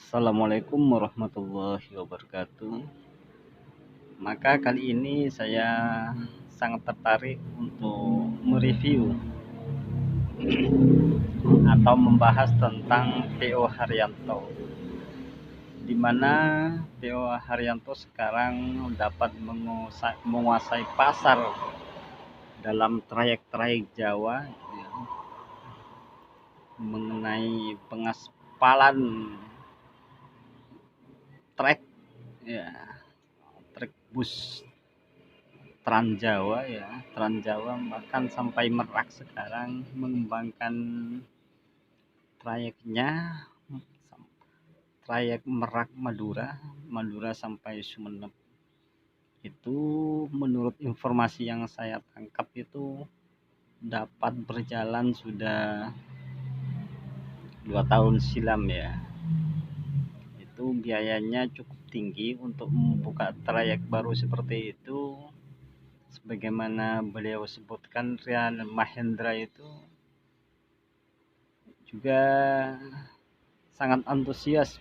Assalamualaikum warahmatullahi wabarakatuh. Maka kali ini saya sangat tertarik untuk mereview atau membahas tentang P.O. Haryanto, di mana P.O. Haryanto sekarang dapat menguasai pasar dalam trayek-trayek Jawa, ya, mengenai pengaspalan trek, ya, trek bus Trans Jawa, ya, Trans Jawa bahkan sampai Merak sekarang mengembangkan trayeknya, trayek Merak Madura, Madura sampai Sumeneb. Itu menurut informasi yang saya tangkap itu dapat berjalan sudah 2 tahun silam, ya. Itu biayanya cukup tinggi untuk membuka trayek baru seperti itu. Sebagaimana beliau sebutkan, Rian Mahendra itu juga sangat antusias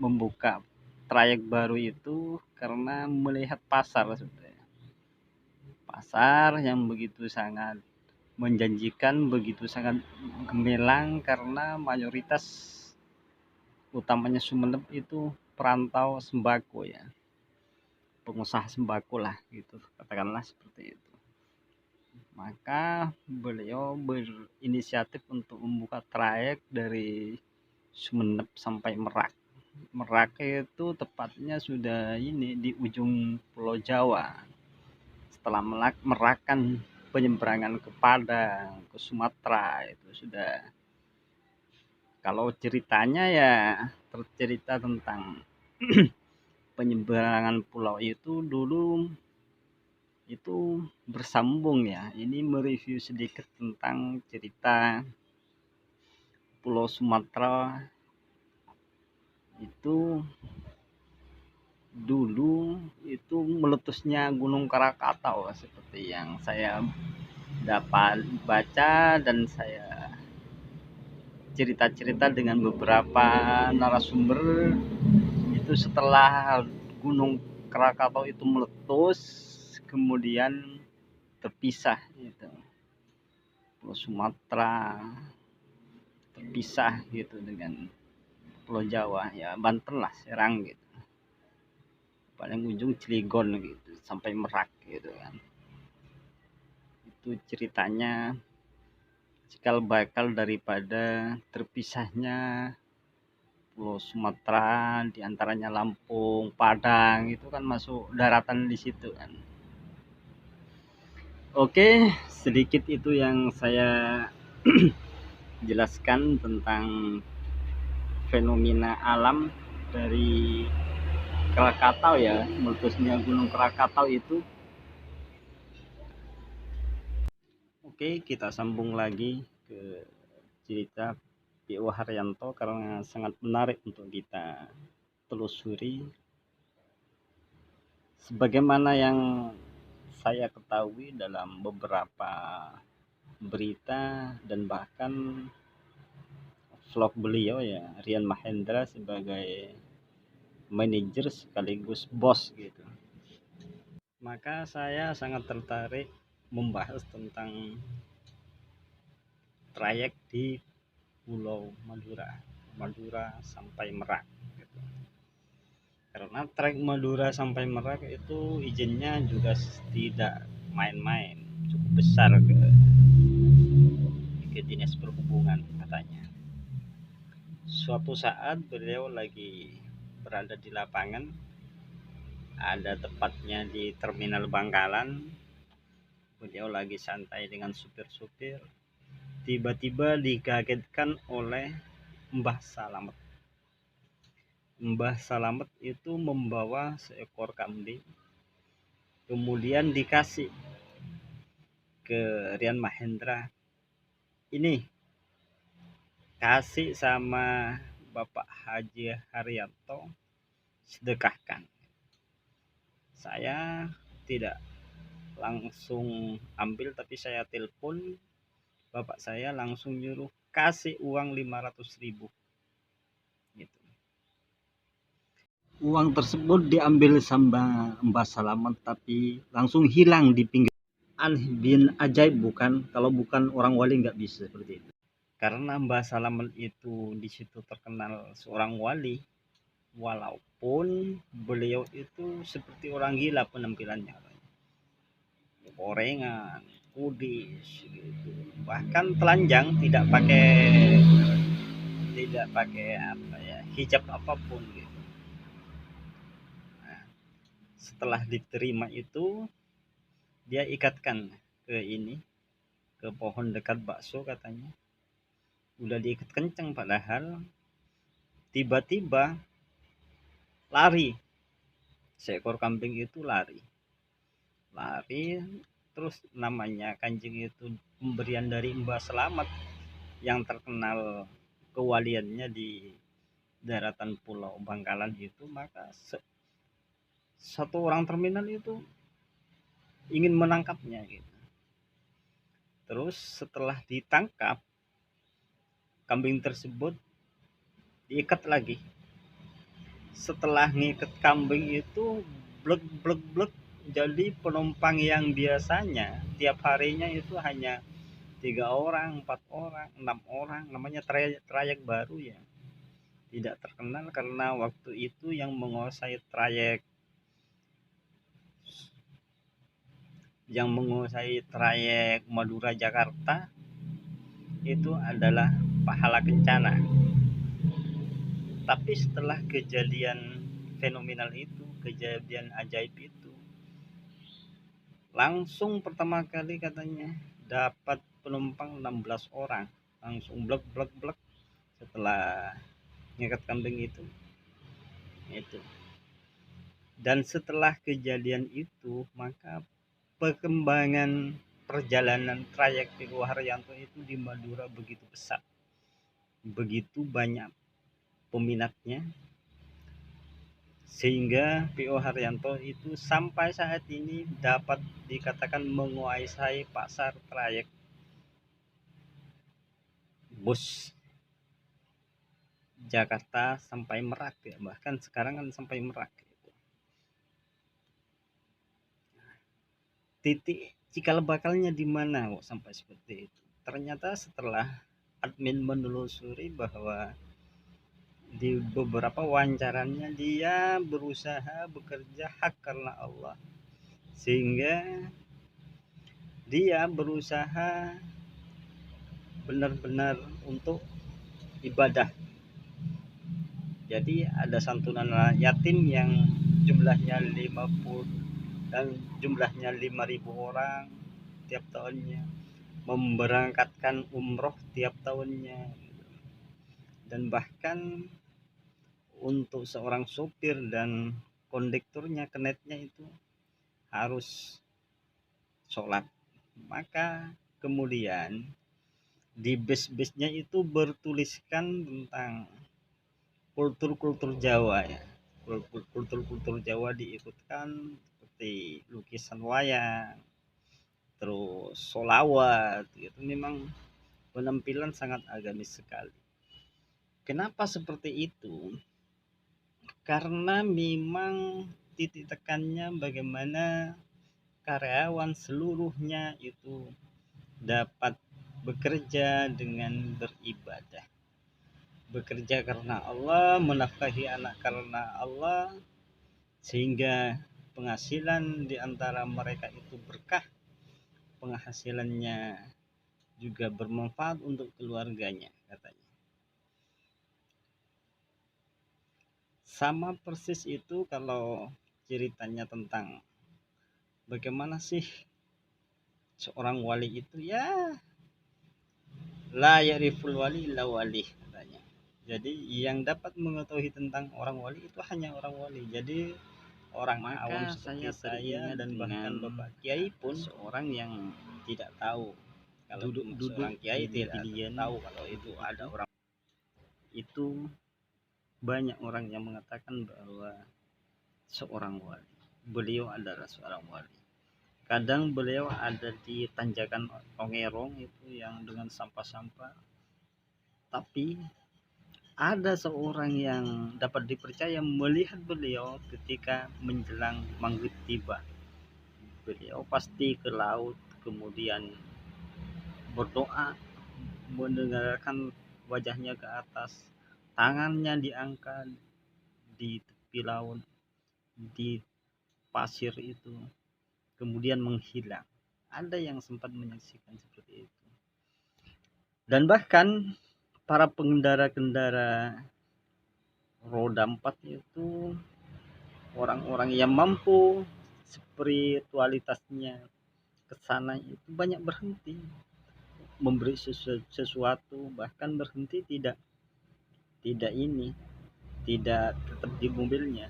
membuka trayek baru itu karena melihat pasar sebenarnya. Pasar yang begitu sangat menjanjikan, begitu sangat gemilang, karena mayoritas utamanya Sumeneb itu perantau sembako, ya, pengusaha sembako lah gitu, katakanlah seperti itu. Maka beliau berinisiatif untuk membuka trayek dari Sumeneb sampai Merak. Merak itu tepatnya sudah ini di ujung Pulau Jawa. Setelah Merak kan penyeberangan ke Padang, ke Sumatera itu sudah. Kalau ceritanya ya tercerita tentang penyeberangan pulau itu dulu itu bersambung, ya. Ini mereview sedikit tentang cerita Pulau Sumatera itu dulu itu meletusnya Gunung Krakatau, seperti yang saya dapat baca dan saya cerita-cerita dengan beberapa narasumber. Itu setelah Gunung Krakatau itu meletus, kemudian terpisah gitu. Pulau Sumatera terpisah gitu dengan Pulau Jawa, ya, Banten lah, Serang gitu. Paling ujung Cilegon gitu sampai Merak gitu kan. Itu ceritanya cikal bakal daripada terpisahnya Pulau Sumatera, diantaranya Lampung, Padang, itu kan masuk daratan di situ kan. Oke, sedikit itu yang saya jelaskan tentang fenomena alam dari Krakatau, ya, meletusnya Gunung Krakatau itu. Oke, kita sambung lagi ke cerita P.O. Haryanto karena sangat menarik untuk kita telusuri. Sebagaimana yang saya ketahui dalam beberapa berita dan bahkan vlog beliau, ya, Rian Mahendra sebagai manajer sekaligus bos gitu. Maka saya sangat tertarik membahas tentang trayek di Pulau Madura, Madura sampai Merak gitu. Karena trek Madura sampai Merak itu izinnya juga tidak main-main, cukup besar ke dinas perhubungan katanya. Suatu saat beliau lagi berada di lapangan, ada tepatnya di terminal Bangkalan. Beliau lagi santai dengan supir-supir, tiba-tiba dikagetkan oleh Mbah Salamet. Mbah Salamet itu membawa seekor kambing, kemudian dikasih ke Rian Mahendra. Ini kasih sama Bapak Haji Haryanto, sedekahkan. Saya tidak langsung ambil, tapi saya telepon bapak saya, langsung nyuruh kasih uang 500.000 gitu. Uang tersebut diambil sama Mbah Salamet tapi langsung hilang di pinggir. Aneh bin ajaib bukan? Kalau bukan orang wali nggak bisa seperti itu. Karena Mbah Salamet itu di situ terkenal seorang wali, walaupun beliau itu seperti orang gila penampilannya, gorengan, kudis, gitu. Bahkan telanjang, tidak pakai apa ya, hijab apapun gitu. Nah, setelah diterima itu dia ikatkan ke ini, ke pohon dekat bakso katanya. Udah diikat kenceng padahal tiba-tiba lari. Seekor kambing itu lari. Terus namanya kanjeng itu pemberian dari Mbah Selamat yang terkenal kewaliannya di daratan Pulau Bangkalan itu, maka satu orang terminal itu ingin menangkapnya gitu. Terus setelah ditangkap, kambing tersebut diikat lagi. Setelah ngikat kambing itu blek blek blek, jadi penumpang yang biasanya tiap harinya itu hanya 3 orang, 4 orang, 6 orang, namanya trayek baru ya, tidak terkenal karena waktu itu yang menguasai trayek Madura Jakarta itu adalah Pahala Kencana. Tapi setelah kejadian fenomenal itu, kejadian ajaib itu, langsung pertama kali katanya dapat penumpang 16 orang, langsung blek blek blek setelah ngikat kambing itu. Dan setelah kejadian itu, maka perkembangan perjalanan trayek P.O. Haryanto itu di Madura begitu pesat, begitu banyak peminatnya, sehingga P.O. Haryanto itu sampai saat ini dapat dikatakan menguasai pasar trayek bus Jakarta sampai Merak ya, bahkan sekarang kan sampai Merak. Titik cikal bakalnya di mana kok sampai seperti itu? Ternyata setelah admin menelusuri bahwa di beberapa wawancaranya dia berusaha bekerja hak karena Allah, sehingga dia berusaha benar-benar untuk ibadah. Jadi ada santunan yatim yang jumlahnya 50 dan jumlahnya 5.000 orang tiap tahunnya, memberangkatkan umroh tiap tahunnya, dan bahkan untuk seorang sopir dan kondekturnya, kenetnya itu harus sholat. Maka kemudian di bus-busnya itu bertuliskan tentang kultur-kultur Jawa ya, kultur-kultur Jawa diikutkan seperti lukisan wayang, terus solawat gitu. Memang penampilan sangat agamis sekali. Kenapa seperti itu? Karena memang titik tekannya bagaimana karyawan seluruhnya itu dapat bekerja dengan beribadah, bekerja karena Allah, menafkahi anak karena Allah, sehingga penghasilan di antara mereka itu berkah, penghasilannya juga bermanfaat untuk keluarganya katanya. Sama persis itu kalau ceritanya tentang bagaimana sih seorang wali itu, ya la ya'riful wali illa wali katanya. Jadi yang dapat mengetahui tentang orang wali itu hanya orang wali. Jadi orang awam seperti saya dan bahkan Bapak Kiai pun seorang yang tidak tahu kalau duduk seorang Kiai tidak tahu kalau itu ada orang itu. Banyak orang yang mengatakan bahwa seorang wali, beliau adalah seorang wali. Kadang beliau ada di tanjakan Ongerong itu yang dengan sampah-sampah, tapi ada seorang yang dapat dipercaya melihat beliau ketika menjelang maghrib tiba. Beliau pasti ke laut, kemudian berdoa, mendengarkan wajahnya ke atas, tangannya diangkat di tepi laut, di pasir itu, kemudian menghilang. Ada yang sempat menyaksikan seperti itu. Dan bahkan para pengendara-kendara roda 4 itu orang-orang yang mampu spiritualitasnya ke sana itu banyak berhenti memberi sesuatu, bahkan berhenti tidak ini, tidak tetap di mobilnya.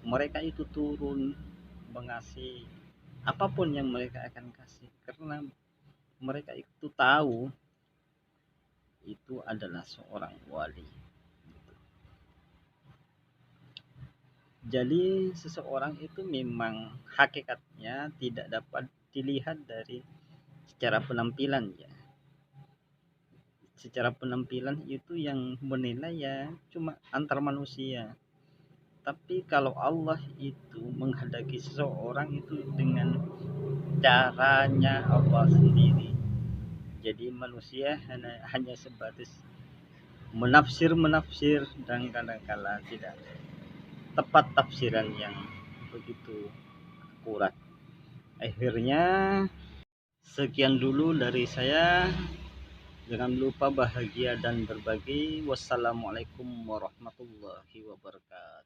Mereka itu turun mengasih apapun yang mereka akan kasih karena mereka itu tahu itu adalah seorang wali. Jadi seseorang itu memang hakikatnya tidak dapat dilihat dari secara penampilan ya. Secara penampilan itu yang menilai ya cuma antar manusia. Tapi kalau Allah itu menghendaki seseorang itu dengan caranya Allah sendiri. Jadi manusia hanya sebatas menafsir dan kadang-kala tidak tepat tafsiran yang begitu akurat. Akhirnya sekian dulu dari saya. Jangan lupa bahagia dan berbagi. Wassalamualaikum warahmatullahi wabarakatuh.